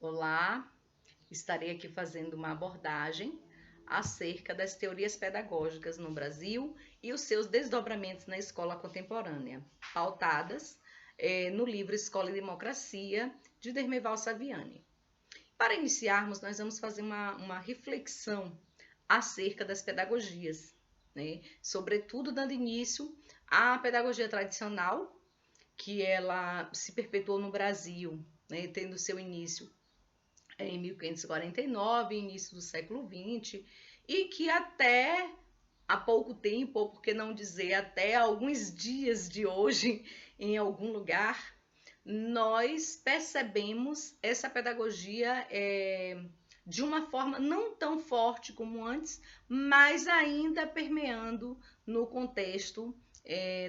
Olá, estarei aqui fazendo uma abordagem acerca das teorias pedagógicas no Brasil e os seus desdobramentos na escola contemporânea, pautadas no livro Escola e Democracia, de Dermeval Saviani. Para iniciarmos, nós vamos fazer uma reflexão acerca das pedagogias, né? Sobretudo dando início à pedagogia tradicional, que ela se perpetuou no Brasil, né? Tendo seu início em 1549, início do século XX, e que até há pouco tempo, ou por que não dizer até alguns dias de hoje, em algum lugar, nós percebemos essa pedagogia de uma forma não tão forte como antes, mas ainda permeando no contexto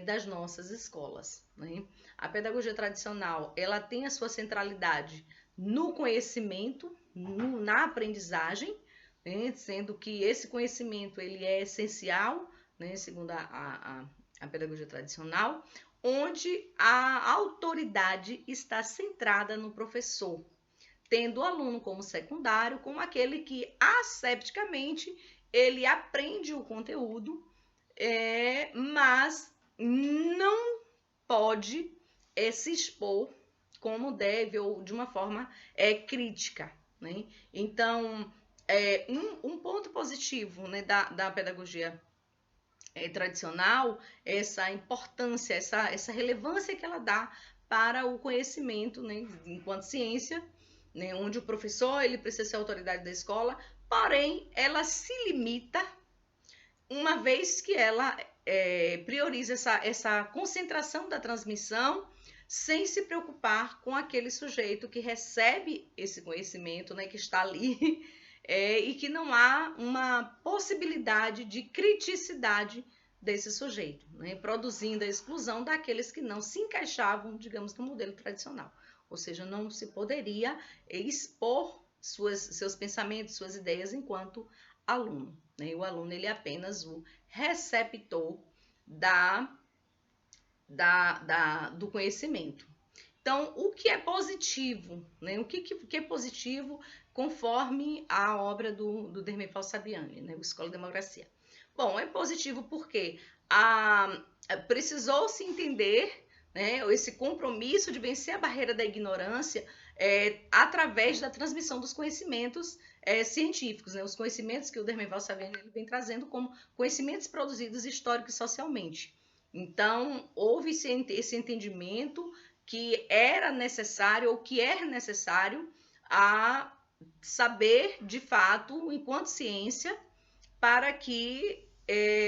das nossas escolas, né? A pedagogia tradicional, ela tem a sua centralidade no conhecimento, na aprendizagem, né? Sendo que esse conhecimento ele é essencial, né? Segundo a pedagogia tradicional, onde a autoridade está centrada no professor, tendo o aluno como secundário, como aquele que asepticamente ele aprende o conteúdo, mas não pode se expor como deve ou de uma forma crítica, né? Então, um ponto positivo, né, da pedagogia tradicional, essa importância, essa relevância que ela dá para o conhecimento, né, enquanto ciência, né, onde o professor ele precisa ser a autoridade da escola, porém ela se limita, uma vez que ela prioriza essa concentração da transmissão, sem se preocupar com aquele sujeito que recebe esse conhecimento, né, que está ali, e que não há uma possibilidade de criticidade desse sujeito, né, produzindo a exclusão daqueles que não se encaixavam, digamos, no modelo tradicional. Ou seja, não se poderia expor seus pensamentos, suas ideias enquanto aluno, né? O aluno ele é apenas o receptor do conhecimento. Então, o que é positivo, né? O que é positivo conforme a obra do Dermeval Saviani, né? O Escola e Democracia. Bom, é positivo porque precisou se entender, né, esse compromisso de vencer a barreira da ignorância através da transmissão dos conhecimentos científicos, né? Os conhecimentos que o Dermeval Saviani vem trazendo como conhecimentos produzidos histórico e socialmente. Então, houve esse entendimento que era necessário ou que é necessário a saber, de fato, enquanto ciência, para que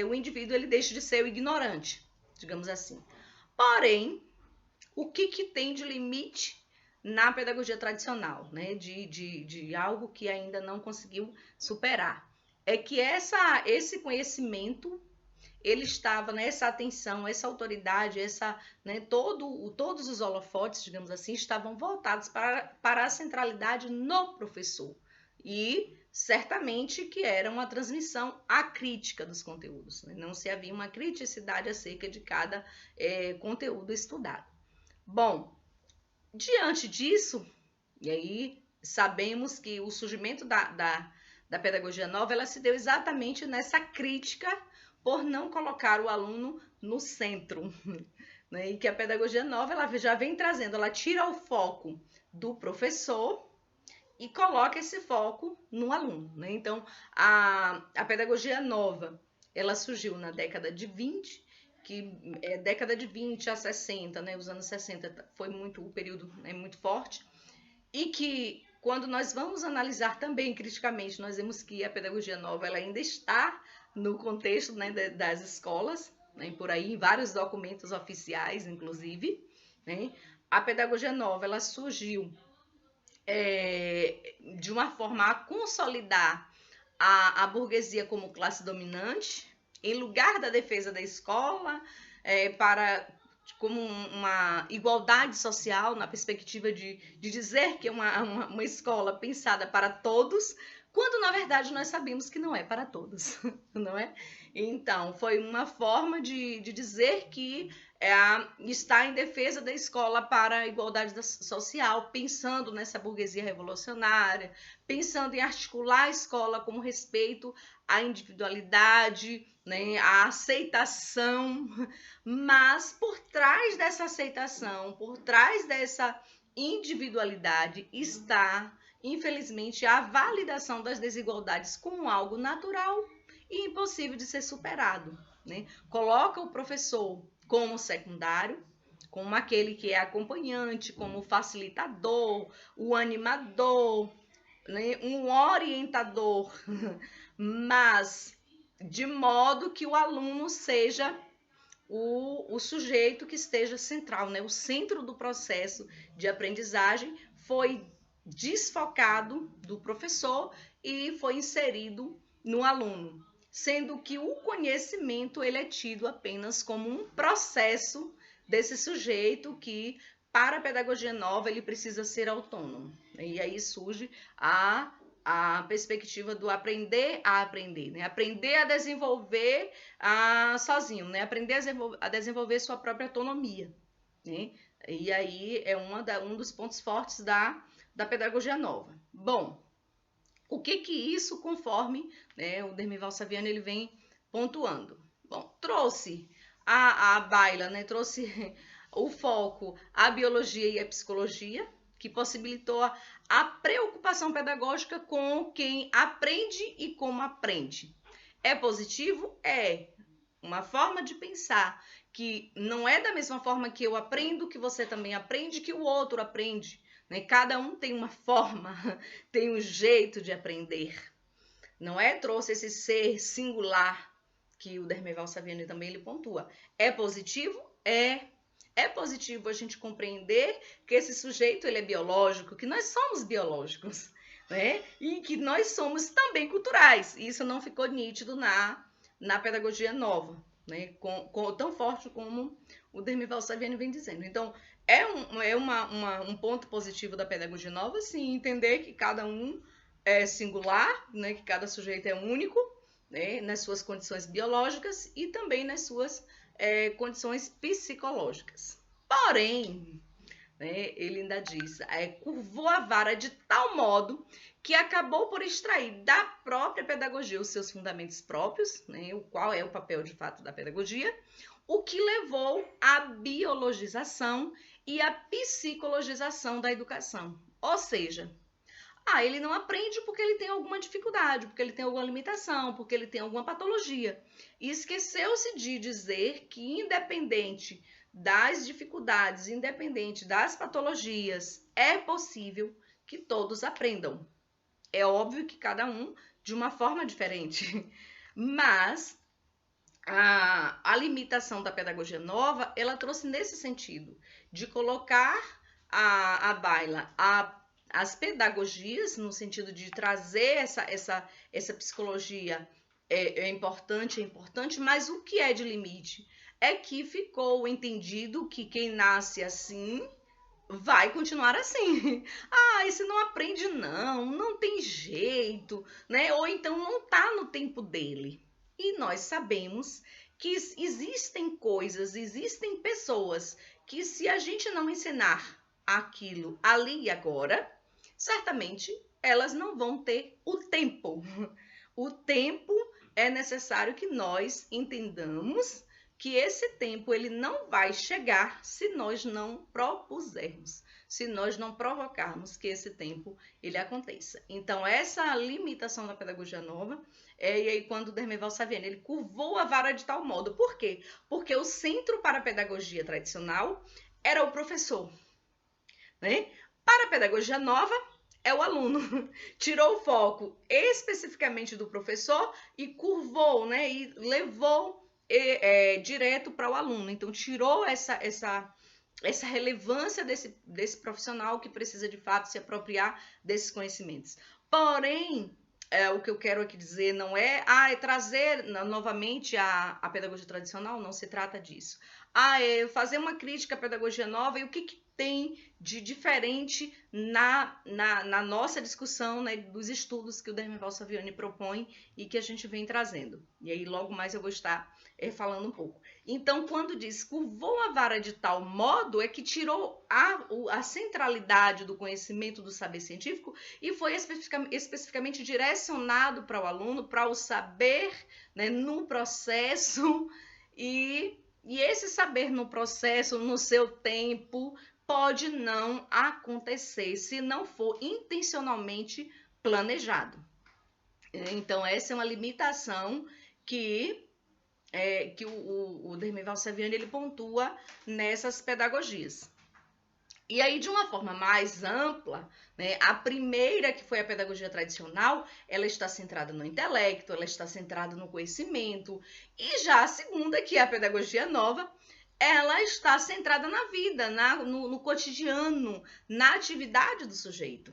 o indivíduo ele deixe de ser o ignorante, digamos assim. Porém, o que tem de limite na pedagogia tradicional, né? De algo que ainda não conseguiu superar? É que esse conhecimento ele estava nessa atenção, essa autoridade, né, todos os holofotes, digamos assim, estavam voltados para a centralidade no professor. E certamente que era uma transmissão acrítica dos conteúdos, né? Não se havia uma criticidade acerca de cada conteúdo estudado. Bom, diante disso, e aí sabemos que o surgimento da pedagogia nova, ela se deu exatamente nessa crítica por não colocar o aluno no centro, né? E que a pedagogia nova ela já vem trazendo, ela tira o foco do professor e coloca esse foco no aluno, né? Então, a pedagogia nova, ela surgiu na década de 20, que década de 20 a 60, né? Os anos 60 foi o período muito forte, e que quando nós vamos analisar também criticamente, nós vemos que a pedagogia nova ela ainda está no contexto, né, das escolas, né, por aí, em vários documentos oficiais, inclusive, né? A pedagogia nova ela surgiu de uma forma a consolidar a burguesia como classe dominante, em lugar da defesa da escola, como uma igualdade social, na perspectiva de dizer que é uma escola pensada para todos, quando na verdade nós sabemos que não é para todos, não é? Então, foi uma forma de dizer que está em defesa da escola para a igualdade social, pensando nessa burguesia revolucionária, pensando em articular a escola como respeito à individualidade, né, à aceitação, mas por trás dessa aceitação, por trás dessa individualidade está, infelizmente, a validação das desigualdades como algo natural e impossível de ser superado, né? Coloca o professor como secundário, como aquele que é acompanhante, como facilitador, o animador, né? Um orientador, mas de modo que o aluno seja o sujeito que esteja central, né? O centro do processo de aprendizagem foi desfocado do professor e foi inserido no aluno, sendo que o conhecimento ele é tido apenas como um processo desse sujeito que, para a pedagogia nova, ele precisa ser autônomo. E aí surge a perspectiva do aprender a aprender, né? Aprender a desenvolver sozinho, né? Aprender a desenvolver sua própria autonomia, né? E aí é um dos pontos fortes da pedagogia nova. Bom, o que isso, conforme, né, o Dermival Saviani ele vem pontuando? Bom, trouxe a baila, né? Trouxe o foco à biologia e à psicologia, que possibilitou a preocupação pedagógica com quem aprende e como aprende. É positivo? É. Uma forma de pensar que não é da mesma forma que eu aprendo, que você também aprende, que o outro aprende. Né? Cada um tem uma forma, tem um jeito de aprender. Não é? Trouxe esse ser singular que o Dermeval Saviani também ele pontua. É positivo? É positivo a gente compreender que esse sujeito ele é biológico, que nós somos biológicos, né? E que nós somos também culturais. Isso não ficou nítido na pedagogia nova, né? Tão forte como o Dermival Saviani vem dizendo. Então, é um ponto positivo da pedagogia nova, sim, entender que cada um é singular, né? Que cada sujeito é único, né? Nas suas condições biológicas e também nas suas condições psicológicas. Porém, né, ele ainda diz, curvou a vara de tal modo que acabou por extrair da própria pedagogia os seus fundamentos próprios, né, o qual é o papel de fato da pedagogia, o que levou à biologização e à psicologização da educação. Ou seja, ele não aprende porque ele tem alguma dificuldade, porque ele tem alguma limitação, porque ele tem alguma patologia. E esqueceu-se de dizer que, independente das dificuldades, independente das patologias, é possível que todos aprendam. É óbvio que cada um de uma forma diferente, mas a limitação da pedagogia nova, ela trouxe nesse sentido, de colocar a baila as pedagogias, no sentido de trazer essa psicologia é importante, mas o que é de limite? É que ficou entendido que quem nasce assim vai continuar assim. Esse não aprende não tem jeito, né? Ou então não tá no tempo dele. E nós sabemos que existem coisas, existem pessoas que se a gente não ensinar aquilo ali e agora, certamente elas não vão ter o tempo. O tempo é necessário que nós entendamos que esse tempo ele não vai chegar se nós não propusermos, se nós não provocarmos que esse tempo ele aconteça. Então, essa limitação da pedagogia nova, e aí quando o Dermeval Saviani ele curvou a vara de tal modo. Por quê? Porque o centro para a pedagogia tradicional era o professor, né? Para a pedagogia nova, é o aluno. Tirou o foco especificamente do professor e curvou, né? E levou direto para o aluno. Então, tirou essa relevância desse profissional que precisa, de fato, se apropriar desses conhecimentos. Porém, o que eu quero aqui dizer não é trazer novamente a pedagogia tradicional, não se trata disso. É fazer uma crítica à pedagogia nova e o que tem de diferente na nossa discussão, né, dos estudos que o Dermeval Saviani propõe e que a gente vem trazendo. E aí logo mais eu vou estar falando um pouco. Então, quando diz curvou a vara de tal modo, é que tirou a centralidade do conhecimento do saber científico e foi especificamente direcionado para o aluno, para o saber, né, no processo, e esse saber no processo, no seu tempo, pode não acontecer se não for intencionalmente planejado. Então, essa é uma limitação que o Dermeval Saviani ele pontua nessas pedagogias. E aí, de uma forma mais ampla, né, a primeira, que foi a pedagogia tradicional, ela está centrada no intelecto, ela está centrada no conhecimento. E já a segunda, que é a pedagogia nova, ela está centrada na vida, no cotidiano, na atividade do sujeito.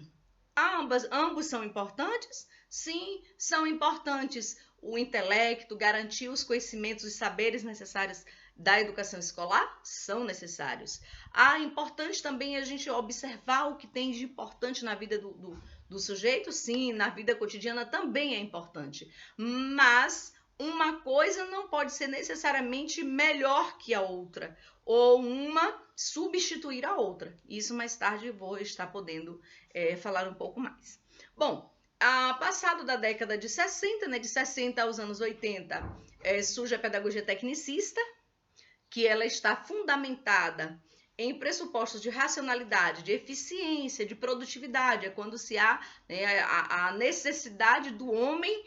Ambos são importantes? Sim, são importantes. O intelecto, garantir os conhecimentos e saberes necessários da educação escolar são necessários. É importante também a gente observar o que tem de importante na vida do sujeito, sim, na vida cotidiana também é importante. Mas uma coisa não pode ser necessariamente melhor que a outra, ou uma substituir a outra. Isso mais tarde eu vou estar podendo falar um pouco mais. Bom, passado da década de 60, né, de 60 aos anos 80, surge a pedagogia tecnicista, que ela está fundamentada em pressupostos de racionalidade, de eficiência, de produtividade, é quando se há, né, a necessidade do homem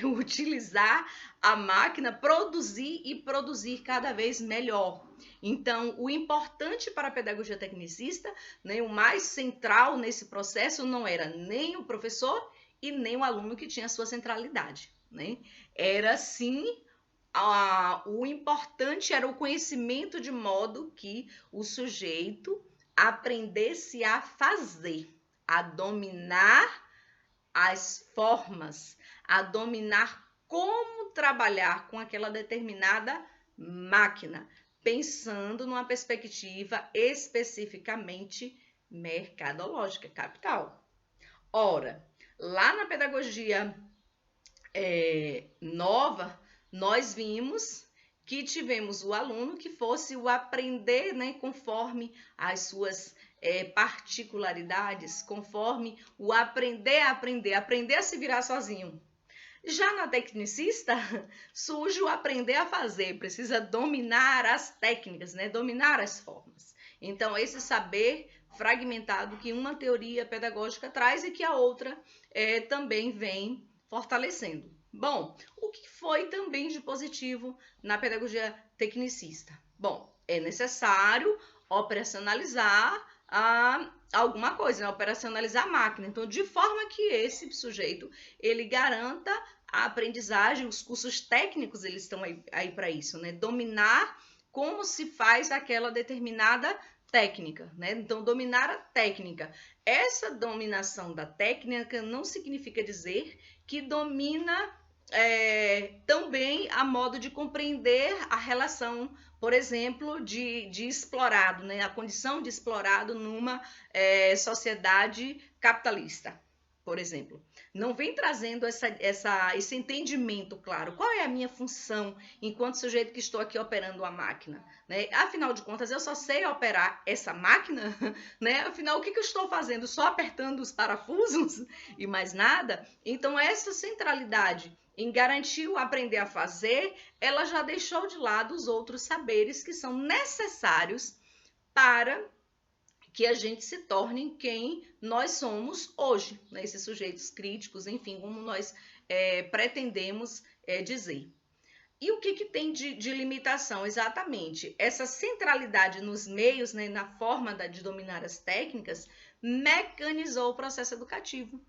utilizar a máquina, produzir e produzir cada vez melhor. Então, o importante para a pedagogia tecnicista, né, o mais central nesse processo não era nem o professor e nem o aluno que tinha a sua centralidade, né? Era sim o importante era o conhecimento, de modo que o sujeito aprendesse a fazer, a dominar as formas, a dominar como trabalhar com aquela determinada máquina, pensando numa perspectiva especificamente mercadológica, capital. Ora, lá na pedagogia nova, nós vimos que tivemos o aluno que fosse o aprender, né, conforme as suas particularidades, conforme o aprender a se virar sozinho. Já na tecnicista, surge o aprender a fazer, precisa dominar as técnicas, né, dominar as formas. Então, esse saber fragmentado que uma teoria pedagógica traz e que a outra também vem fortalecendo. Bom, o que foi também de positivo na pedagogia tecnicista? Bom, é necessário operacionalizar alguma coisa, né? Operacionalizar a máquina. Então, de forma que esse sujeito, ele garanta a aprendizagem, os cursos técnicos, eles estão aí para isso, né? Dominar como se faz aquela determinada técnica, né? Então, dominar a técnica. Essa dominação da técnica não significa dizer que domina também a modo de compreender a relação, por exemplo, de explorado, né? A condição de explorado numa sociedade capitalista, por exemplo. Não vem trazendo esse entendimento claro. Qual é a minha função enquanto sujeito que estou aqui operando a máquina? Né? Afinal de contas, eu só sei operar essa máquina? Né? Afinal, o que eu estou fazendo? Só apertando os parafusos e mais nada? Então, essa centralidade em garantir o aprender a fazer, ela já deixou de lado os outros saberes que são necessários para que a gente se torne quem nós somos hoje, né? Esses sujeitos críticos, enfim, como nós pretendemos dizer. E o que tem de limitação? Exatamente, essa centralidade nos meios, né, na forma de dominar as técnicas, mecanizou o processo educativo.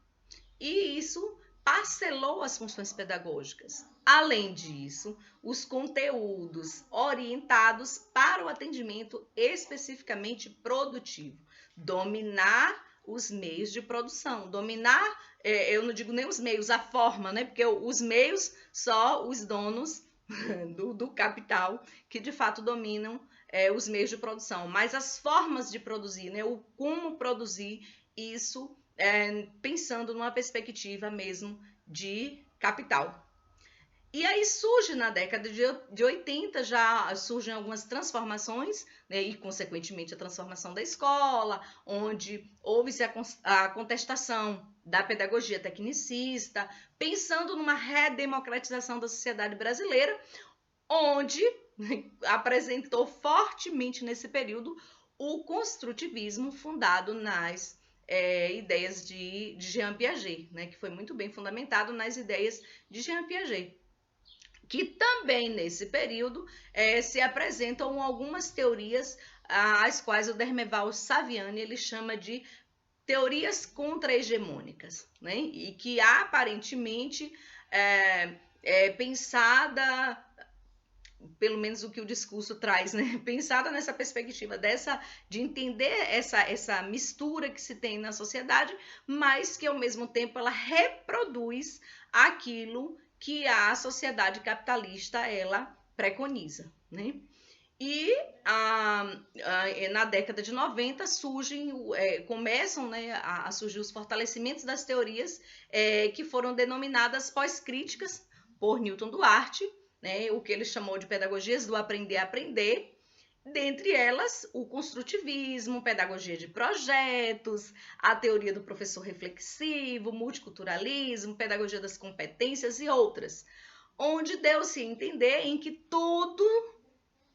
E isso parcelou as funções pedagógicas. Além disso, os conteúdos orientados para o atendimento especificamente produtivo. Dominar os meios de produção. Dominar, eu não digo nem os meios, a forma, né? Porque os meios, só os donos do capital que de fato dominam os meios de produção, mas as formas de produzir, né? O como produzir isso, pensando numa perspectiva mesmo de capital. E aí surge na década de 80, já surgem algumas transformações, né, e consequentemente a transformação da escola, onde houve-se a contestação da pedagogia tecnicista, pensando numa redemocratização da sociedade brasileira, onde apresentou fortemente nesse período o construtivismo fundado nas ideias de Jean Piaget, né, que foi muito bem fundamentado nas ideias de Jean Piaget, que também nesse período se apresentam algumas teorias, as quais o Dermeval Saviani ele chama de teorias contra-hegemônicas, né? E que aparentemente pensada, pelo menos o que o discurso traz, né? Pensada nessa perspectiva de entender essa mistura que se tem na sociedade, mas que ao mesmo tempo ela reproduz aquilo que a sociedade capitalista ela preconiza, né? E na década de 90 começam, né, a surgir os fortalecimentos das teorias que foram denominadas pós-críticas por Newton Duarte, né, o que ele chamou de pedagogias do aprender a aprender, dentre elas o construtivismo, pedagogia de projetos, a teoria do professor reflexivo, multiculturalismo, pedagogia das competências e outras, onde deu-se a entender em que tudo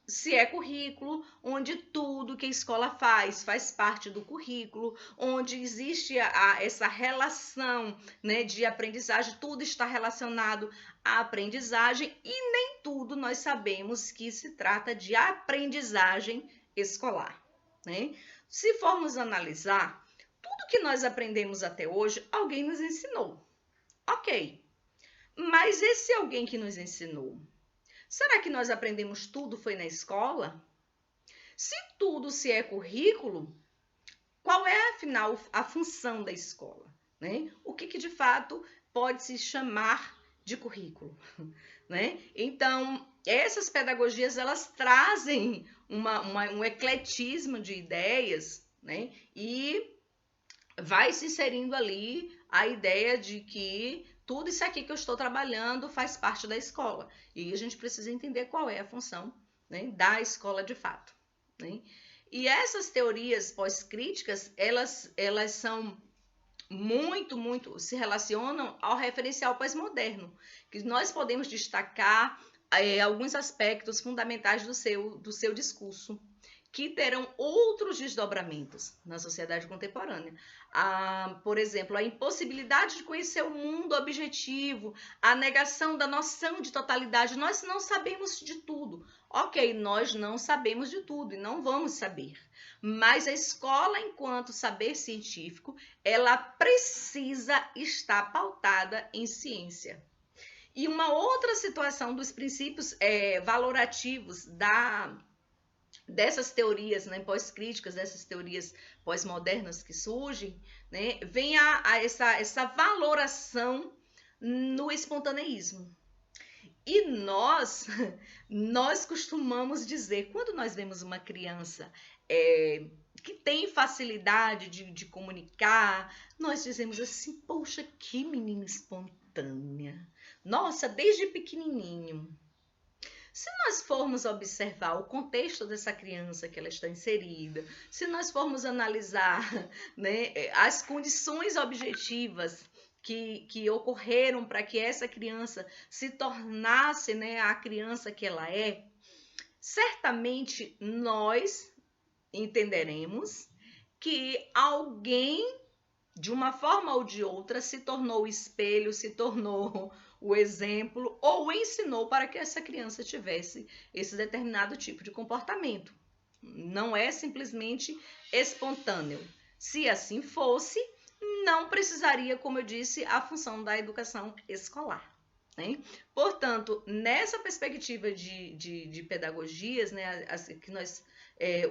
se é currículo, onde tudo que a escola faz parte do currículo, onde existe essa relação, né, de aprendizagem, tudo está relacionado à aprendizagem e nem tudo nós sabemos que se trata de aprendizagem escolar, né? Se formos analisar, tudo que nós aprendemos até hoje, alguém nos ensinou. Ok, mas esse alguém que nos ensinou, será que nós aprendemos tudo foi na escola? Se tudo se é currículo, qual é, afinal, a função da escola, né? O que de fato pode se chamar de currículo, né? Então, essas pedagogias, elas trazem um ecletismo de ideias, né? E vai se inserindo ali a ideia de que tudo isso aqui que eu estou trabalhando faz parte da escola. E a gente precisa entender qual é a função, né, da escola de fato, né? E essas teorias pós-críticas, elas são muito se relacionam ao referencial pós-moderno, que nós podemos destacar alguns aspectos fundamentais do seu discurso, que terão outros desdobramentos na sociedade contemporânea. Por exemplo, a impossibilidade de conhecer o mundo objetivo, a negação da noção de totalidade. Nós não sabemos de tudo. Ok, nós não sabemos de tudo e não vamos saber. Mas a escola, enquanto saber científico, ela precisa estar pautada em ciência. E uma outra situação dos princípios valorativos dessas teorias, né, pós-críticas, dessas teorias pós-modernas que surgem, né, vem essa valoração no espontaneísmo. E nós costumamos dizer, quando nós vemos uma criança que tem facilidade de comunicar, nós dizemos assim, poxa, que menina espontânea. Nossa, desde pequenininho. Se nós formos observar o contexto dessa criança que ela está inserida, se nós formos analisar, né, as condições objetivas que ocorreram para que essa criança se tornasse, né, a criança que ela é, certamente nós entenderemos que alguém, de uma forma ou de outra, se tornou o espelho, se tornou o exemplo ou ensinou para que essa criança tivesse esse determinado tipo de comportamento. Não é simplesmente espontâneo. Se assim fosse, não precisaria, como eu disse, a função da educação escolar, né? Portanto, nessa perspectiva de pedagogias, né, que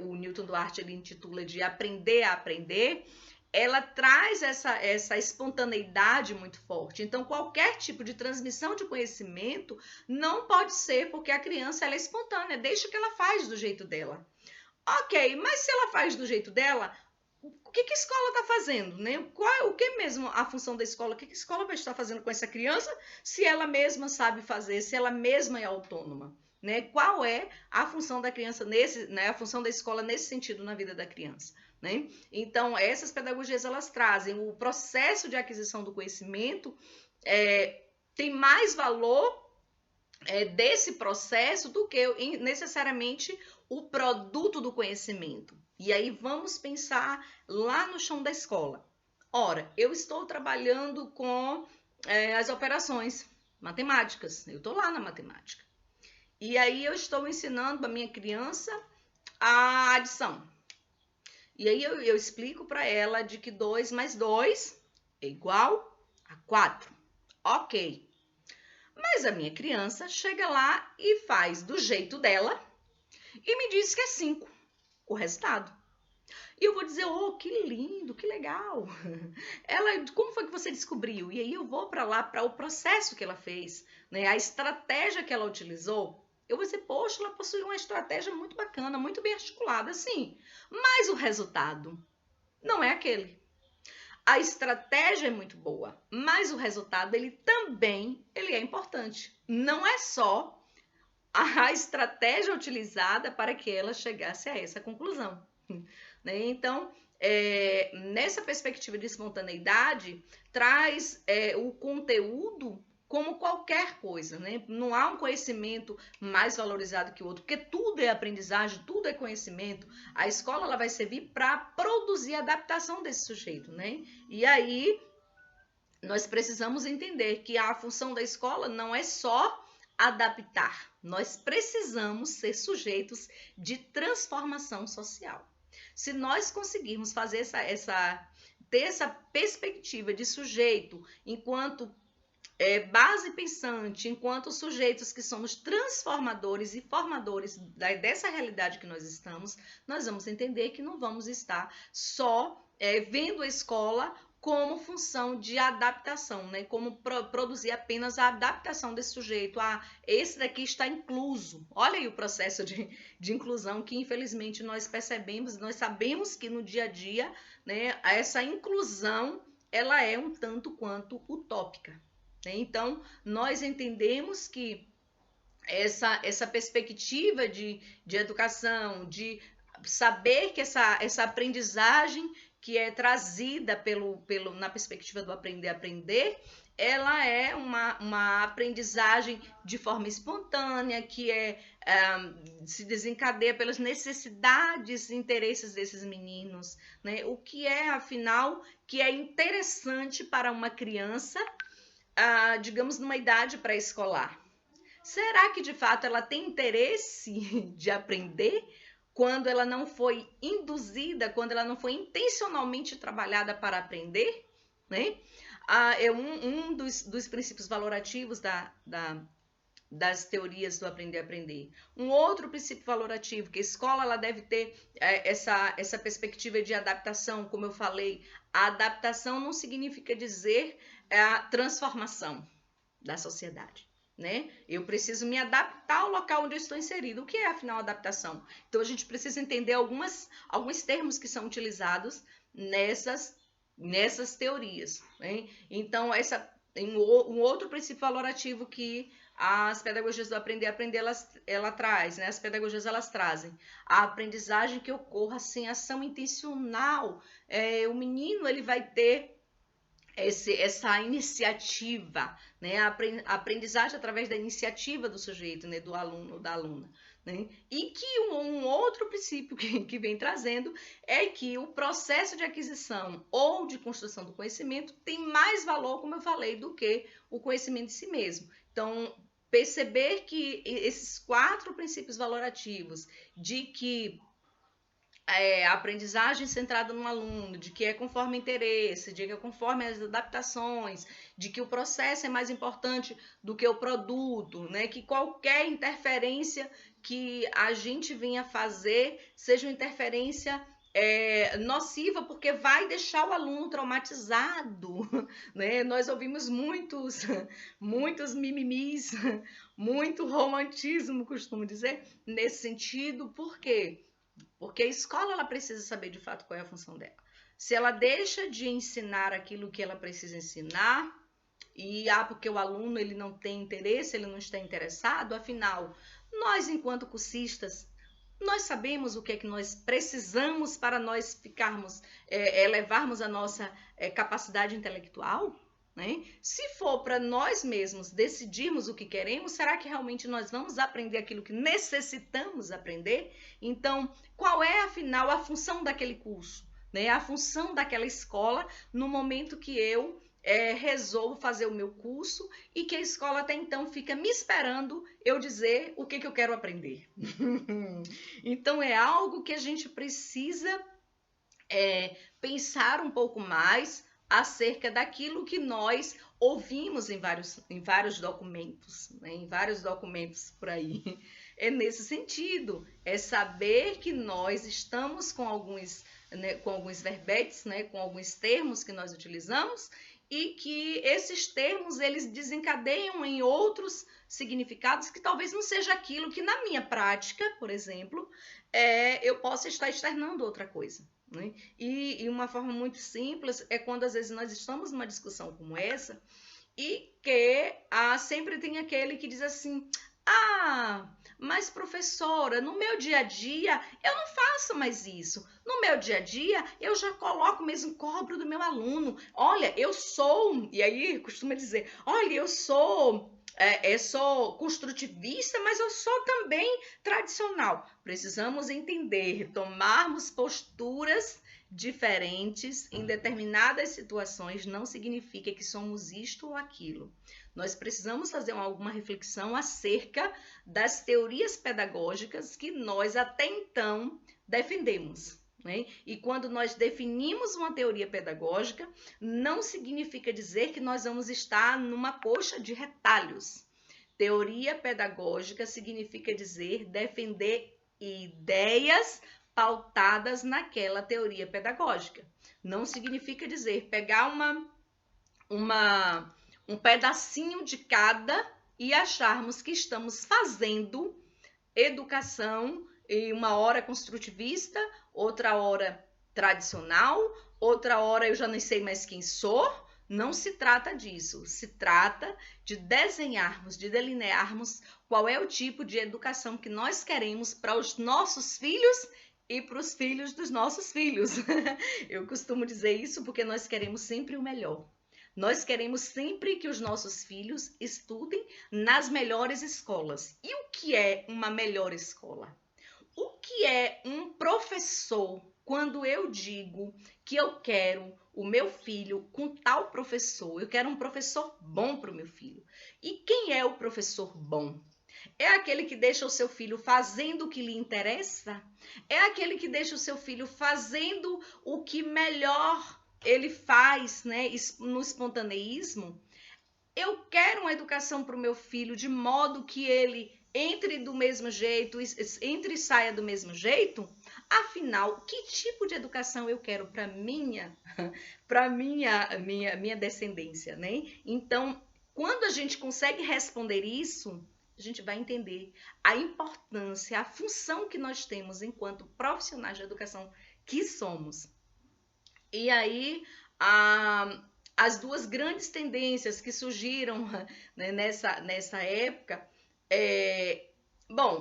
o Newton Duarte ele intitula de aprender a aprender, ela traz essa espontaneidade muito forte. Então, qualquer tipo de transmissão de conhecimento não pode ser porque a criança ela é espontânea, deixa que ela faz do jeito dela. Ok, mas se ela faz do jeito dela, o que a escola está fazendo, né? O que mesmo a função da escola? O que a escola vai estar fazendo com essa criança se ela mesma sabe fazer, se ela mesma é autônoma? Né? Qual é a função da criança nesse, né? A função da escola nesse sentido na vida da criança? Né? Então, essas pedagogias elas trazem o processo de aquisição do conhecimento, tem mais valor desse processo do que necessariamente o produto do conhecimento. E aí vamos pensar lá no chão da escola. Ora, eu estou trabalhando com as operações matemáticas, eu estou lá na matemática. E aí eu estou ensinando a minha criança a adição. E aí eu explico para ela de que 2 mais 2 é igual a 4. Ok. Mas a minha criança chega lá e faz do jeito dela e me diz que é 5 o resultado. E eu vou dizer, oh, que lindo, que legal. Ela, como foi que você descobriu? E aí eu vou para lá, para o processo que ela fez, né? A estratégia que ela utilizou. Eu vou dizer, poxa, ela possui uma estratégia muito bacana, muito bem articulada, sim. Mas o resultado não é aquele. A estratégia é muito boa, mas o resultado ele é importante. Não é só a estratégia utilizada para que ela chegasse a essa conclusão. Né? Então, nessa perspectiva de espontaneidade, traz o conteúdo como qualquer coisa, né? Não há um conhecimento mais valorizado que o outro, porque tudo é aprendizagem, tudo é conhecimento. A escola ela vai servir para produzir a adaptação desse sujeito, né? E aí nós precisamos entender que a função da escola não é só adaptar, nós precisamos ser sujeitos de transformação social. Se nós conseguirmos fazer ter essa perspectiva de sujeito enquanto base pensante, enquanto sujeitos que somos transformadores e formadores dessa realidade que nós estamos, nós vamos entender que não vamos estar só vendo a escola como função de adaptação, né? Como produzir apenas a adaptação desse sujeito. Esse daqui está incluso. Olha aí o processo de inclusão que, infelizmente, nós percebemos, nós sabemos que no dia a dia, né, essa inclusão ela é um tanto quanto utópica. Então, nós entendemos que essa perspectiva de educação, de saber que essa aprendizagem que é trazida na perspectiva do aprender, ela é uma aprendizagem de forma espontânea, que se desencadeia pelas necessidades e interesses desses meninos, né? O que afinal, que é interessante para uma criança, digamos, numa idade pré-escolar. Será que de fato ela tem interesse de aprender quando ela não foi induzida, quando ela não foi intencionalmente trabalhada para aprender? Né? É um dos princípios valorativos das teorias do aprender. Um outro princípio valorativo, que a escola ela deve ter essa perspectiva de adaptação, como eu falei, a adaptação não significa dizer a transformação da sociedade. Né? Eu preciso me adaptar ao local onde eu estou inserido. O que é, afinal, adaptação? Então, a gente precisa entender alguns termos que são utilizados nessas teorias. Né? Então, um outro princípio valorativo que as pedagogias do aprender, ela traz, né? As pedagogias elas trazem a aprendizagem que ocorra sem ação intencional. O menino ele vai ter essa iniciativa, né? A aprendizagem através da iniciativa do sujeito, né? Do aluno ou da aluna. Né? E que um outro princípio que vem trazendo é que o processo de aquisição ou de construção do conhecimento tem mais valor, como eu falei, do que o conhecimento em si mesmo. Então, perceber que esses 4 princípios valorativos de que a aprendizagem centrada no aluno, de que é conforme interesse, de que é conforme as adaptações, de que o processo é mais importante do que o produto, né? Que qualquer interferência que a gente venha fazer seja uma interferência nociva, porque vai deixar o aluno traumatizado, né? Nós ouvimos muitos mimimis, muito romantismo, costumo dizer, nesse sentido, por quê? Porque a escola ela precisa saber de fato qual é a função dela. Se ela deixa de ensinar aquilo que ela precisa ensinar, porque o aluno ele não tem interesse, ele não está interessado, afinal, nós enquanto cursistas, nós sabemos o que é que nós precisamos para nós elevarmos a nossa capacidade intelectual, né? Se for para nós mesmos decidirmos o que queremos, será que realmente nós vamos aprender aquilo que necessitamos aprender? Então, qual é, afinal, a função daquele curso, né? A função daquela escola no momento que eu resolvo fazer o meu curso e que a escola até então fica me esperando eu dizer o que eu quero aprender. Então, é algo que a gente precisa pensar um pouco mais acerca daquilo que nós ouvimos em vários documentos, né? Em vários documentos por aí. É nesse sentido, é saber que nós estamos com alguns verbetes, né? Com alguns termos que nós utilizamos e que esses termos eles desencadeiam em outros significados que talvez não seja aquilo que na minha prática, por exemplo, eu possa estar externando outra coisa. Né? E uma forma muito simples é quando às vezes nós estamos numa discussão como essa e que sempre tem aquele que diz assim, mas professora, no meu dia a dia eu não faço mais isso. No meu dia a dia eu já coloco mesmo, cobro do meu aluno. Olha, eu sou, e aí costuma dizer, olha, eu sou construtivista, mas eu sou também tradicional. Precisamos entender, tomarmos posturas diferentes em determinadas situações não significa que somos isto ou aquilo. Nós precisamos fazer alguma reflexão acerca das teorias pedagógicas que nós até então defendemos. Né? E quando nós definimos uma teoria pedagógica, não significa dizer que nós vamos estar numa coxa de retalhos. Teoria pedagógica significa dizer defender ideias pautadas naquela teoria pedagógica. Não significa dizer pegar um pedacinho de cada e acharmos que estamos fazendo educação em uma hora construtivista, outra hora tradicional, outra hora eu já nem sei mais quem sou. Não se trata disso, se trata de desenharmos, de delinearmos qual é o tipo de educação que nós queremos para os nossos filhos e para os filhos dos nossos filhos. Eu costumo dizer isso porque nós queremos sempre o melhor. Nós queremos sempre que os nossos filhos estudem nas melhores escolas. E o que é uma melhor escola? O que é um professor quando eu digo que eu quero o meu filho com tal professor? Eu quero um professor bom para o meu filho. E quem é o professor bom? É aquele que deixa o seu filho fazendo o que lhe interessa? É aquele que deixa o seu filho fazendo o que melhor ele faz, né, no espontaneísmo? Eu quero uma educação para o meu filho de modo que ele entre do mesmo jeito, entre e saia do mesmo jeito? Afinal, que tipo de educação eu quero para minha descendência, né? Então, quando a gente consegue responder isso, a gente vai entender a importância, a função que nós temos enquanto profissionais de educação que somos. E aí, as duas grandes tendências que surgiram, né, nessa época,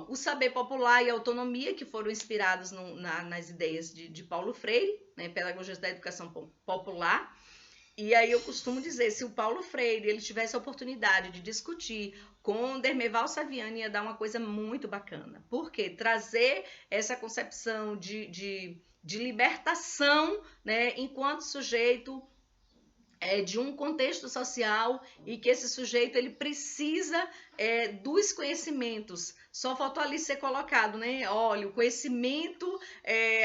o saber popular e a autonomia, que foram inspirados nas ideias de Paulo Freire, né, Pedagogia da Educação Popular. E aí eu costumo dizer, se o Paulo Freire ele tivesse a oportunidade de discutir com o Dermeval Saviani, ia dar uma coisa muito bacana. Por quê? Trazer essa concepção de libertação, né, enquanto sujeito de um contexto social e que esse sujeito ele precisa dos conhecimentos. Só faltou ali ser colocado, né? Olha, o conhecimento,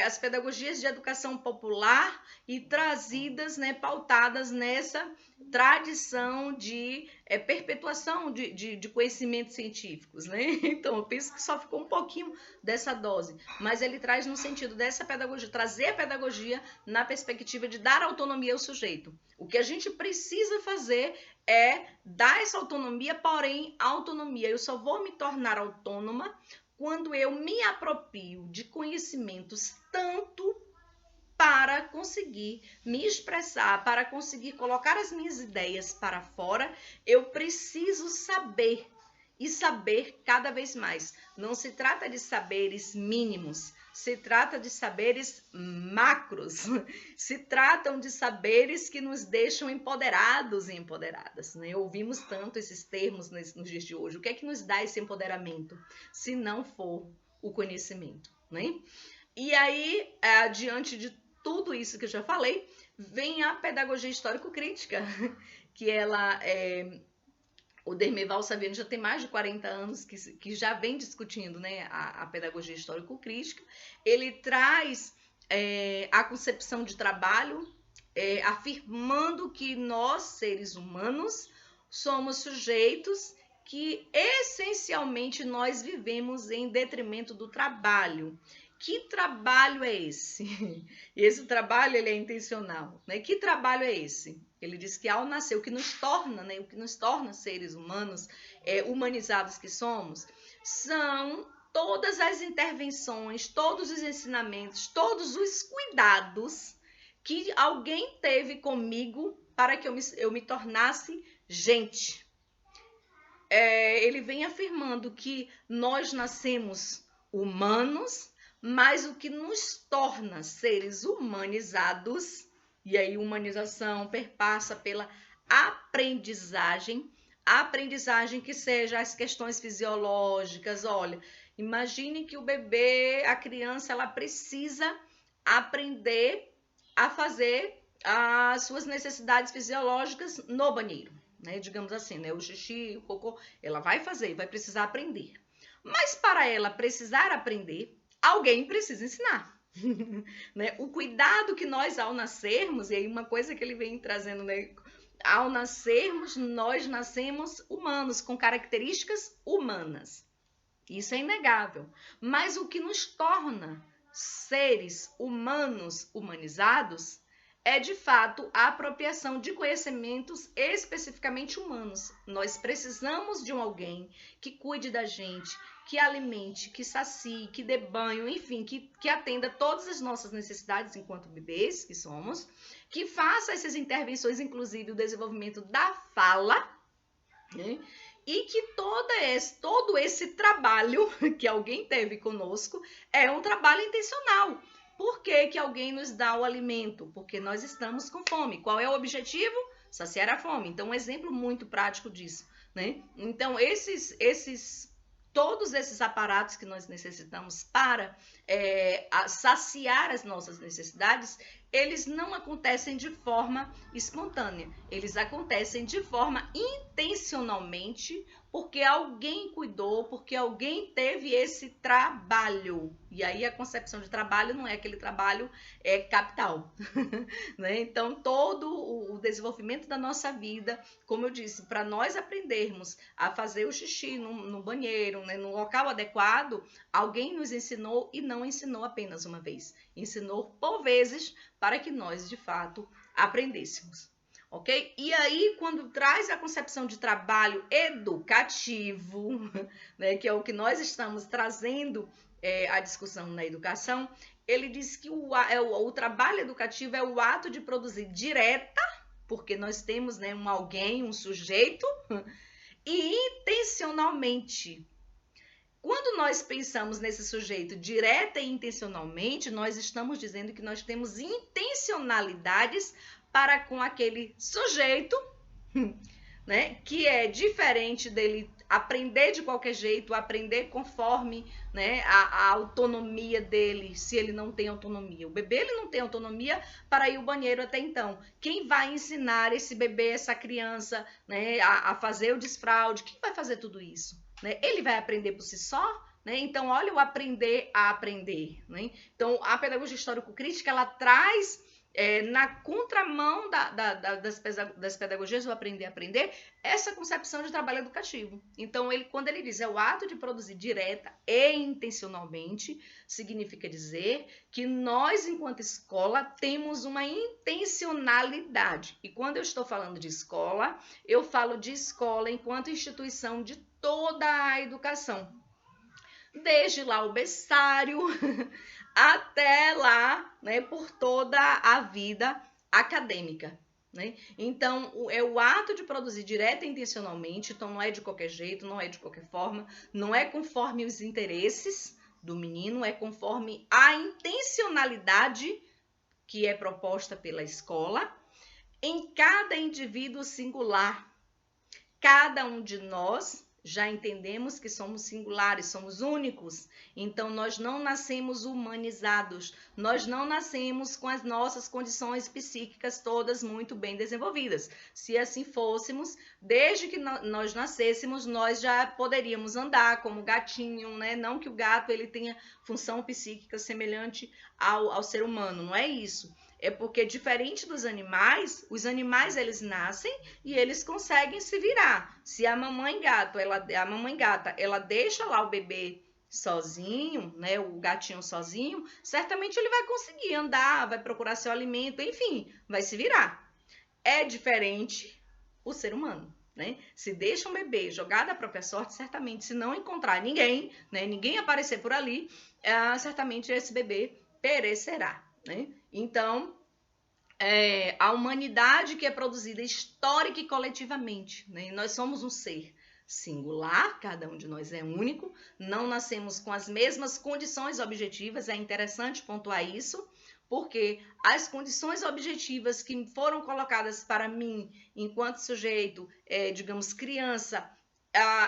as pedagogias de educação popular e trazidas, né, pautadas nessa tradição de perpetuação de conhecimentos científicos, né? Então, eu penso que só ficou um pouquinho dessa dose, mas ele traz no sentido dessa pedagogia, trazer a pedagogia na perspectiva de dar autonomia ao sujeito. O que a gente precisa fazer é dar essa autonomia, porém, autonomia. Eu só vou me tornar autônoma quando eu me aproprio de conhecimentos tanto para conseguir me expressar, para conseguir colocar as minhas ideias para fora, eu preciso saber e saber cada vez mais. Não se trata de saberes mínimos, se trata de saberes macros, se tratam de saberes que nos deixam empoderados e empoderadas, né? Ouvimos tanto esses termos nos dias de hoje. O que é que nos dá esse empoderamento, se não for o conhecimento, né? E aí, diante de tudo isso que eu já falei, vem a pedagogia histórico-crítica, que ela o Dermeval Saviano já tem mais de 40 anos que já vem discutindo, né, a pedagogia histórico-crítica. Ele traz a concepção de trabalho, afirmando que nós, seres humanos, somos sujeitos que essencialmente nós vivemos em detrimento do trabalho. Que trabalho é esse? Esse trabalho ele é intencional, né? Que trabalho é esse? Ele diz que ao nascer, o que nos torna, né, o que nos torna seres humanos, humanizados que somos, são todas as intervenções, todos os ensinamentos, todos os cuidados que alguém teve comigo para que eu me tornasse gente. Ele vem afirmando que nós nascemos humanos, mas o que nos torna seres humanizados, e aí humanização perpassa pela aprendizagem que seja as questões fisiológicas. Olha, imagine que o bebê, a criança, ela precisa aprender a fazer as suas necessidades fisiológicas no banheiro, né? Digamos assim, né? O xixi, o cocô, ela vai fazer, vai precisar aprender. Mas para ela precisar aprender, alguém precisa ensinar. Né? O cuidado que nós, ao nascermos, e aí uma coisa que ele vem trazendo, né? Ao nascermos, nós nascemos humanos, com características humanas. Isso é inegável. Mas o que nos torna seres humanos humanizados é, de fato, a apropriação de conhecimentos especificamente humanos. Nós precisamos de alguém que cuide da gente, que alimente, que sacie, que dê banho, enfim, que atenda todas as nossas necessidades enquanto bebês que somos, que faça essas intervenções, inclusive o desenvolvimento da fala, né? E que todo esse trabalho que alguém teve conosco é um trabalho intencional. Por que alguém nos dá o alimento? Porque nós estamos com fome. Qual é o objetivo? Saciar a fome. Então, um exemplo muito prático disso, né? Então, todos esses aparatos que nós necessitamos para saciar as nossas necessidades, eles não acontecem de forma espontânea, eles acontecem de forma intencionalmente, porque alguém cuidou, porque alguém teve esse trabalho. E aí a concepção de trabalho não é aquele trabalho capital. Né? Então, todo o desenvolvimento da nossa vida, como eu disse, para nós aprendermos a fazer o xixi no banheiro, né, no local adequado, alguém nos ensinou e não ensinou apenas uma vez. Ensinou por vezes para que nós, de fato, aprendêssemos. Ok? E aí, quando traz a concepção de trabalho educativo, né, que é o que nós estamos trazendo a discussão na educação, ele diz que o trabalho educativo é o ato de produzir direta, porque nós temos, né, um sujeito, e intencionalmente. Quando nós pensamos nesse sujeito direta e intencionalmente, nós estamos dizendo que nós temos intencionalidades para com aquele sujeito, né, que é diferente dele aprender de qualquer jeito, aprender conforme, né, a autonomia dele, se ele não tem autonomia. O bebê ele não tem autonomia para ir ao banheiro até então. Quem vai ensinar esse bebê, essa criança, né, a fazer o desfraude? Quem vai fazer tudo isso? Né? Ele vai aprender por si só? Né? Então, olha o aprender a aprender. Né? Então, a pedagogia histórico-crítica, ela traz na contramão das pedagogias do aprender a aprender, essa concepção de trabalho educativo. Então, quando ele diz o ato de produzir direta e intencionalmente, significa dizer que nós, enquanto escola, temos uma intencionalidade. E quando eu estou falando de escola, eu falo de escola enquanto instituição de toda a educação. desde lá o berçário até lá, né, por toda a vida acadêmica. Né? Então, é o ato de produzir direta e intencionalmente, então não é de qualquer jeito, não é de qualquer forma, não é conforme os interesses do menino, é conforme a intencionalidade que é proposta pela escola em cada indivíduo singular. Cada um de nós já entendemos que somos singulares, somos únicos. Então, nós não nascemos humanizados, nós não nascemos com as nossas condições psíquicas todas muito bem desenvolvidas. Se assim fôssemos, desde que nós nascêssemos, nós já poderíamos andar como gatinho, né? Não que o gato ele tenha função psíquica semelhante ao ser humano, não é isso. É porque, diferente dos animais, os animais eles nascem e eles conseguem se virar. Se a mamãe gata, ela deixa lá o bebê sozinho, né, o gatinho sozinho, certamente ele vai conseguir andar, vai procurar seu alimento, enfim, vai se virar. É diferente o ser humano. Né? Se deixa um bebê jogado à própria sorte, certamente, se não encontrar ninguém, né, ninguém aparecer por ali, certamente esse bebê perecerá. Né? Então, a humanidade que é produzida histórica e coletivamente. Né? Nós somos um ser singular, cada um de nós é único, não nascemos com as mesmas condições objetivas, é interessante pontuar isso, porque as condições objetivas que foram colocadas para mim enquanto sujeito, digamos, criança,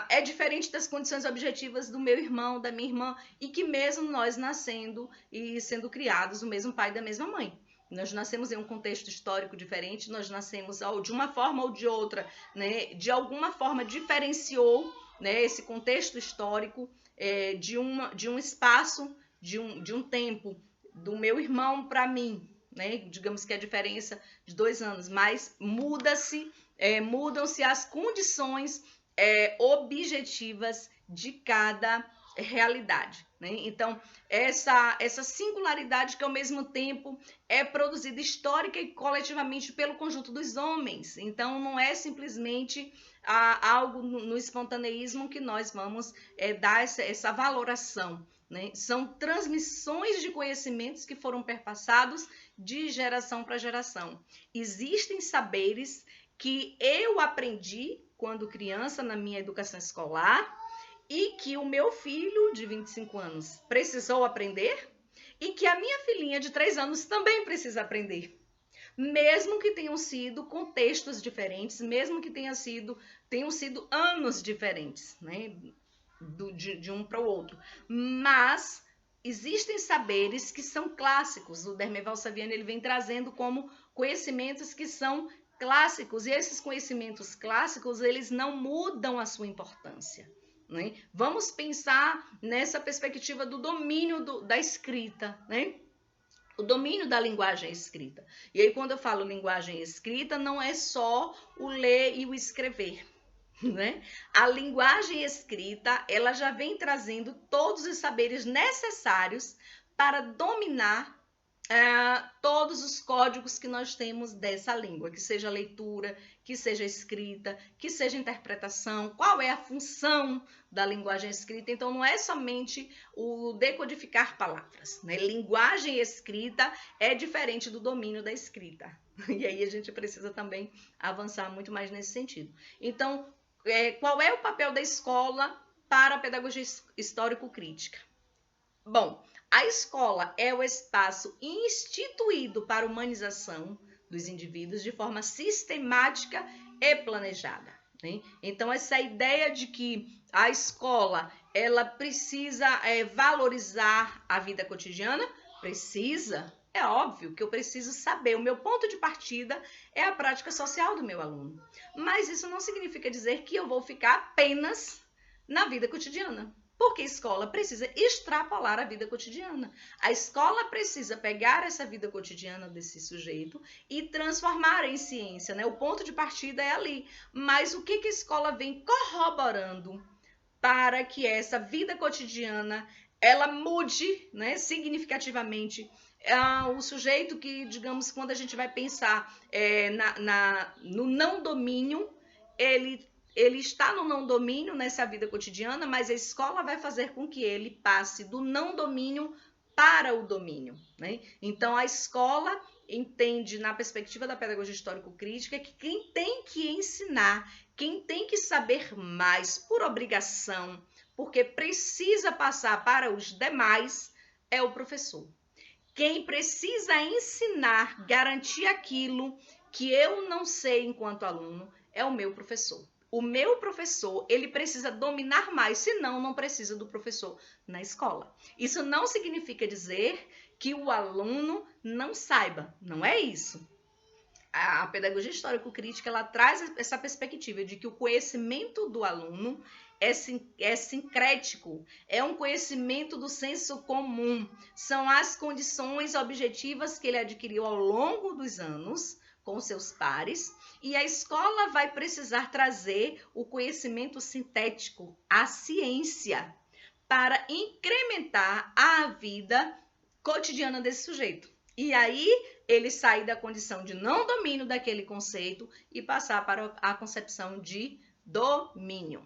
é diferente das condições objetivas do meu irmão, da minha irmã, e que mesmo nós nascendo e sendo criados do mesmo pai e da mesma mãe. Nós nascemos em um contexto histórico diferente, nós nascemos de uma forma ou de outra, né? De alguma forma diferenciou, né, esse contexto histórico de um espaço, de um tempo, do meu irmão para mim, né? Digamos que a diferença de 2 anos, mas mudam-se as condições objetivas de cada realidade. Né? Então, essa singularidade que ao mesmo tempo é produzida histórica e coletivamente pelo conjunto dos homens. Então, não é simplesmente algo no espontaneísmo que nós vamos dar essa valoração. Né? São transmissões de conhecimentos que foram perpassados de geração para geração. Existem saberes que eu aprendi quando criança na minha educação escolar e que o meu filho de 25 anos precisou aprender e que a minha filhinha de 3 anos também precisa aprender. Mesmo que tenham sido contextos diferentes, mesmo que tenham sido anos diferentes, né? De um para o outro. Mas existem saberes que são clássicos. O Dermeval Saviano ele vem trazendo como conhecimentos que são clássicos. E esses conhecimentos clássicos, eles não mudam a sua importância. Né? Vamos pensar nessa perspectiva do domínio da escrita, né? O domínio da linguagem escrita. E aí, quando eu falo linguagem escrita, não é só o ler e o escrever. Né? A linguagem escrita, ela já vem trazendo todos os saberes necessários para dominar todos os códigos que nós temos dessa língua, que seja leitura, que seja escrita, que seja interpretação, qual é a função da linguagem escrita. Então, não é somente o decodificar palavras, né? Linguagem escrita é diferente do domínio da escrita. E aí a gente precisa também avançar muito mais nesse sentido. Então, qual é o papel da escola para a pedagogia histórico-crítica? Bom, a escola é o espaço instituído para a humanização dos indivíduos de forma sistemática e planejada. Né? Então, essa ideia de que a escola ela precisa valorizar a vida cotidiana, precisa. É óbvio que eu preciso saber, o meu ponto de partida é a prática social do meu aluno. Mas isso não significa dizer que eu vou ficar apenas na vida cotidiana. Porque a escola precisa extrapolar a vida cotidiana. A escola precisa pegar essa vida cotidiana desse sujeito e transformar em ciência, né? O ponto de partida é ali. Mas o que a escola vem corroborando para que essa vida cotidiana ela mude, né, significativamente o sujeito que, digamos, quando a gente vai pensar no não domínio, ele ele está no não domínio nessa vida cotidiana, mas a escola vai fazer com que ele passe do não domínio para o domínio, né? Então, a escola entende, na perspectiva da pedagogia histórico-crítica, que quem tem que ensinar, quem tem que saber mais por obrigação, porque precisa passar para os demais, é o professor. Quem precisa ensinar, garantir aquilo que eu não sei enquanto aluno, é o meu professor. O meu professor, ele precisa dominar mais, senão não precisa do professor na escola. Isso não significa dizer que o aluno não saiba, não é isso. A pedagogia histórico-crítica, ela traz essa perspectiva de que o conhecimento do aluno é sincrético, é um conhecimento do senso comum, são as condições objetivas que ele adquiriu ao longo dos anos com seus pares, e a escola vai precisar trazer o conhecimento sintético, a ciência, para incrementar a vida cotidiana desse sujeito. E aí ele sair da condição de não domínio daquele conceito e passar para a concepção de domínio.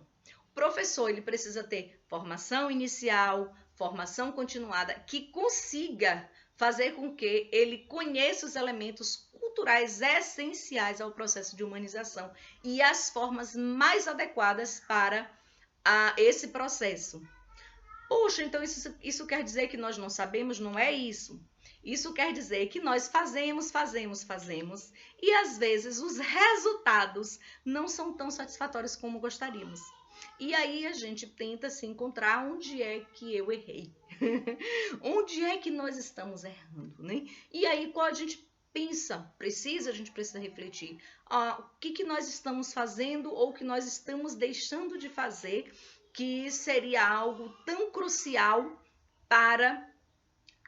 O professor, ele precisa ter formação inicial, formação continuada, que consiga fazer com que ele conheça os elementos culturais essenciais ao processo de humanização e as formas mais adequadas para esse processo. Poxa, então isso quer dizer que nós não sabemos? Não é isso. Isso quer dizer que nós fazemos, e às vezes os resultados não são tão satisfatórios como gostaríamos. E aí a gente tenta se encontrar onde é que eu errei. Onde é que nós estamos errando, né? E aí qual a gente pensa, a gente precisa refletir. O que nós estamos fazendo ou o que nós estamos deixando de fazer que seria algo tão crucial para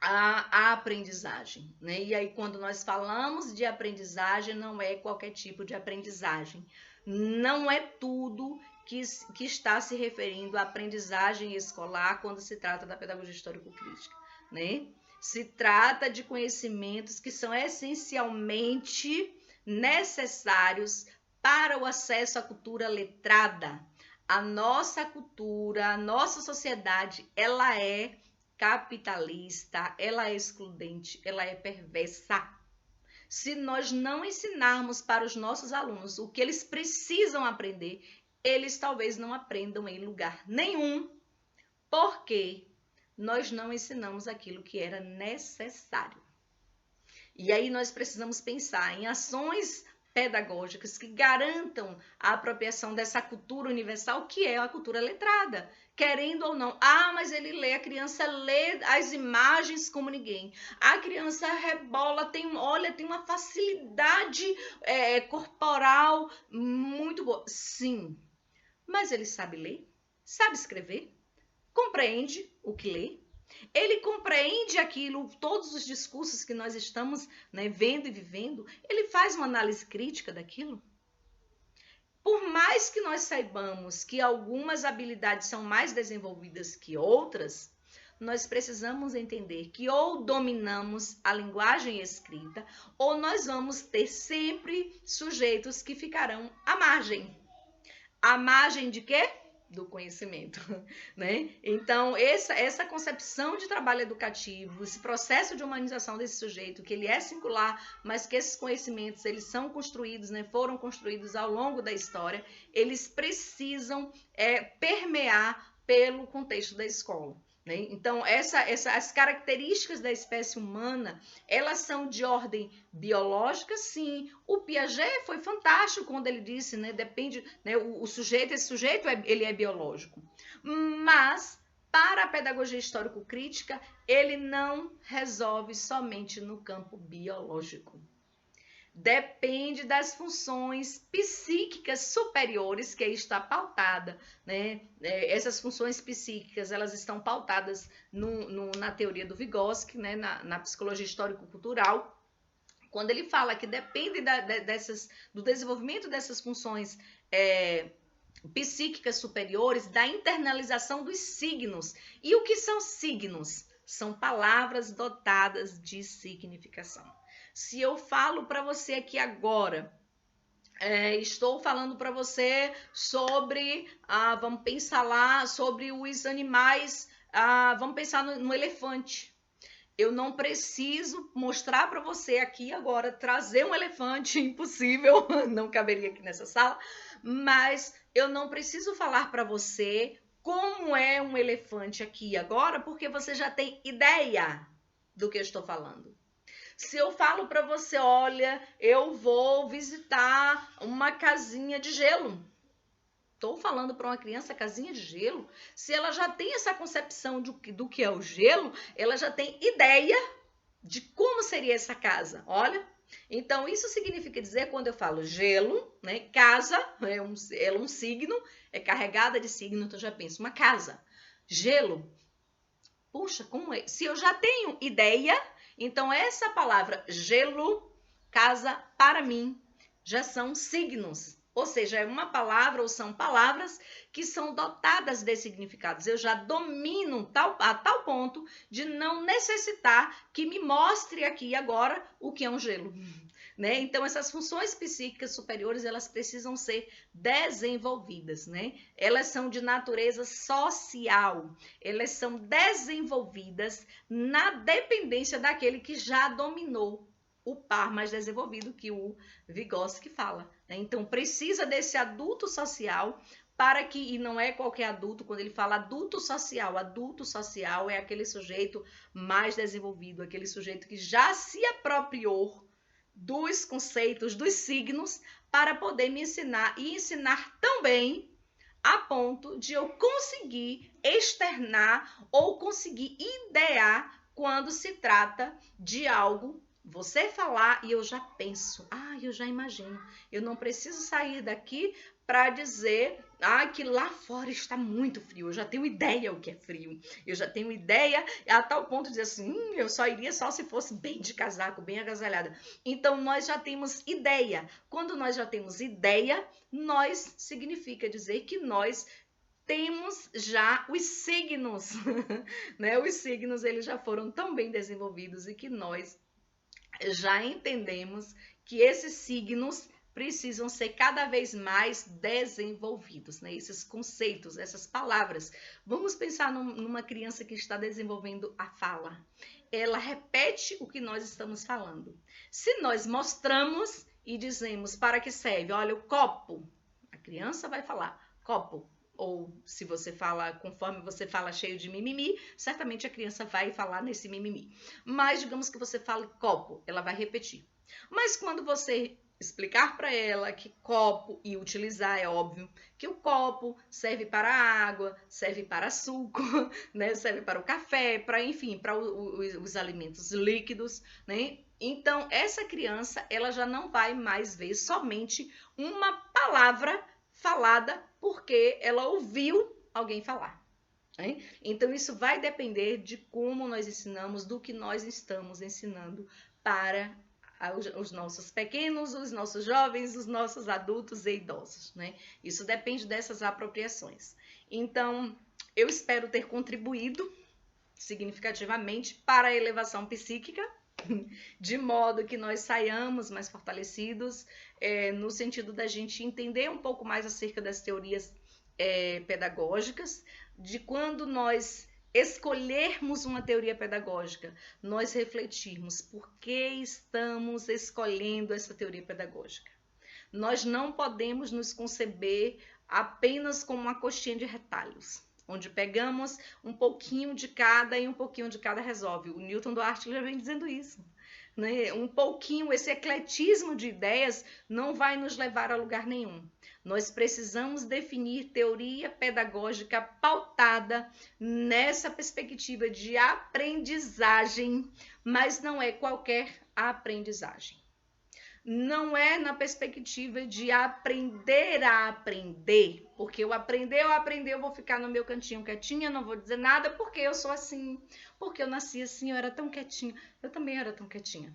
a aprendizagem, né? E aí, quando nós falamos de aprendizagem, não é qualquer tipo de aprendizagem. Não é tudo que está se referindo à aprendizagem escolar quando se trata da pedagogia histórico-crítica, né? Se trata de conhecimentos que são essencialmente necessários para o acesso à cultura letrada. A nossa cultura, a nossa sociedade, ela é capitalista, ela é excludente, ela é perversa. Se nós não ensinarmos para os nossos alunos o que eles precisam aprender, eles talvez não aprendam em lugar nenhum, porque nós não ensinamos aquilo que era necessário. E aí nós precisamos pensar em ações pedagógicas que garantam a apropriação dessa cultura universal, que é a cultura letrada, querendo ou não. Mas a criança lê as imagens como ninguém. A criança rebola, tem uma facilidade corporal muito boa. Sim, mas ele sabe ler, sabe escrever, compreende o que lê. Ele compreende aquilo, todos os discursos que nós estamos, né, vendo e vivendo, ele faz uma análise crítica daquilo. Por mais que nós saibamos que algumas habilidades são mais desenvolvidas que outras, nós precisamos entender que ou dominamos a linguagem escrita, ou nós vamos ter sempre sujeitos que ficarão à margem. À margem de quê? Do conhecimento, né? Então, essa concepção de trabalho educativo, esse processo de humanização desse sujeito, que ele é singular, mas que esses conhecimentos, eles são construídos, né? Foram construídos ao longo da história, eles precisam permear pelo contexto da escola. Né? Então, as características da espécie humana, elas são de ordem biológica, sim. O Piaget foi fantástico quando ele disse, né, depende, né, esse sujeito ele é biológico. Mas, para a pedagogia histórico-crítica, ele não resolve somente no campo biológico. Depende das funções psíquicas superiores que aí está pautada, né? Essas funções psíquicas, elas estão pautadas na teoria do Vygotsky, né? na psicologia histórico-cultural, quando ele fala que depende do desenvolvimento dessas funções psíquicas superiores, da internalização dos signos. E o que são signos? São palavras dotadas de significação. Se eu falo para você aqui agora, Estou falando para você sobre, vamos pensar lá, sobre os animais, vamos pensar no elefante. Eu não preciso mostrar para você aqui agora, trazer um elefante, impossível, não caberia aqui nessa sala, mas eu não preciso falar para você como é um elefante aqui agora, porque você já tem ideia do que eu estou falando. Se eu falo para você, olha, eu vou visitar uma casinha de gelo. Estou falando para uma criança casinha de gelo. Se ela já tem essa concepção do que é o gelo, ela já tem ideia de como seria essa casa. Olha, então isso significa dizer, quando eu falo gelo, né, casa, é um signo, é carregada de signo, então já penso, uma casa. Gelo, puxa, como é? Se eu já tenho ideia, então essa palavra gelo, casa, para mim, já são signos. Ou seja, é uma palavra ou são palavras que são dotadas de significados. Eu já domino a tal ponto de não necessitar que me mostre aqui agora o que é um gelo. Né? Então, essas funções psíquicas superiores, elas precisam ser desenvolvidas, né? Elas são de natureza social, elas são desenvolvidas na dependência daquele que já dominou o par mais desenvolvido, que o Vygotsky fala. Né? Então, precisa desse adulto social para que, e não é qualquer adulto, quando ele fala adulto social é aquele sujeito mais desenvolvido, aquele sujeito que já se apropriou dos conceitos, dos signos, para poder me ensinar e ensinar tão bem a ponto de eu conseguir externar ou conseguir idear quando se trata de algo. Você falar e eu já penso, eu já imagino. Eu não preciso sair daqui para dizer que lá fora está muito frio. Eu já tenho ideia o que é frio. Eu já tenho ideia a tal ponto de dizer assim, eu só iria só se fosse bem de casaco, bem agasalhada. Então, nós já temos ideia. Quando nós já temos ideia, nós significa dizer que nós temos já os signos, né? Os signos, eles já foram tão bem desenvolvidos e que nós já entendemos que esses signos precisam ser cada vez mais desenvolvidos, né? Esses conceitos, essas palavras. Vamos pensar numa criança que está desenvolvendo a fala. Ela repete o que nós estamos falando. Se nós mostramos e dizemos para que serve, olha, o copo, a criança vai falar, copo. Ou se você fala, conforme você fala cheio de mimimi, certamente a criança vai falar nesse mimimi. Mas digamos que você fale copo, ela vai repetir. Mas quando você explicar para ela que copo e utilizar, é óbvio que o copo serve para água, serve para suco, né? Serve para o café, para enfim, para os alimentos líquidos, né? Então essa criança, ela já não vai mais ver somente uma palavra falada porque ela ouviu alguém falar. Hein? Então, isso vai depender de como nós ensinamos, do que nós estamos ensinando para os nossos pequenos, os nossos jovens, os nossos adultos e idosos. Né? Isso depende dessas apropriações. Então, eu espero ter contribuído significativamente para a elevação psíquica, de modo que nós saiamos mais fortalecidos, no sentido da gente entender um pouco mais acerca das teorias pedagógicas, de quando nós escolhermos uma teoria pedagógica, nós refletirmos por que estamos escolhendo essa teoria pedagógica. Nós não podemos nos conceber apenas como uma coxinha de retalhos, onde pegamos um pouquinho de cada e um pouquinho de cada resolve. O Newton Duarte já vem dizendo isso. Né? Um pouquinho, esse ecletismo de ideias não vai nos levar a lugar nenhum. Nós precisamos definir teoria pedagógica pautada nessa perspectiva de aprendizagem, mas não é qualquer aprendizagem. Não é na perspectiva de aprender a aprender, porque eu aprender, eu vou ficar no meu cantinho quietinha, não vou dizer nada, porque eu sou assim, porque eu nasci assim, eu era tão quietinha, eu também era tão quietinha.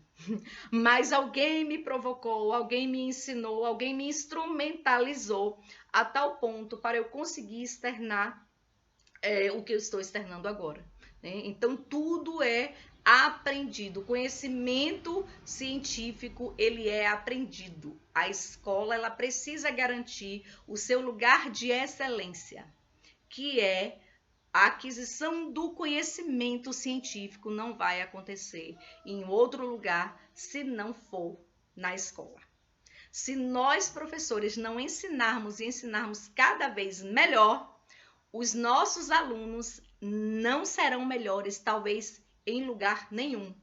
Mas alguém me provocou, alguém me ensinou, alguém me instrumentalizou a tal ponto para eu conseguir externar o que eu estou externando agora. Né? Então, tudo é aprendido. O conhecimento científico, ele é aprendido. A escola ela precisa garantir o seu lugar de excelência, que é a aquisição do conhecimento científico não vai acontecer em outro lugar se não for na escola. Se nós, professores, não ensinarmos e ensinarmos cada vez melhor, os nossos alunos não serão melhores, talvez em lugar nenhum.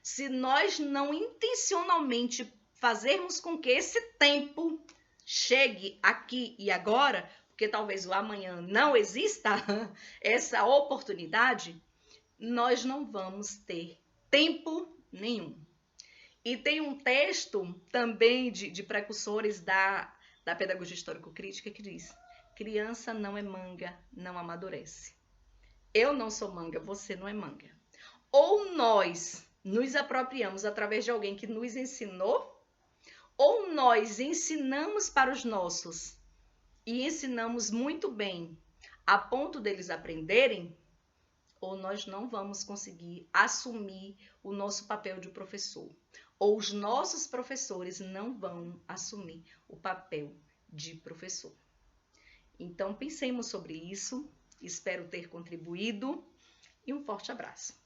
Se nós não intencionalmente fazermos com que esse tempo chegue aqui e agora, porque talvez o amanhã não exista essa oportunidade, nós não vamos ter tempo nenhum. E tem um texto também de precursores da pedagogia histórico-crítica que diz: criança não é manga, não amadurece. Eu não sou manga, você não é manga. Ou nós nos apropriamos através de alguém que nos ensinou, ou nós ensinamos para os nossos e ensinamos muito bem a ponto deles aprenderem, ou nós não vamos conseguir assumir o nosso papel de professor, ou os nossos professores não vão assumir o papel de professor. Então, pensemos sobre isso, espero ter contribuído e um forte abraço.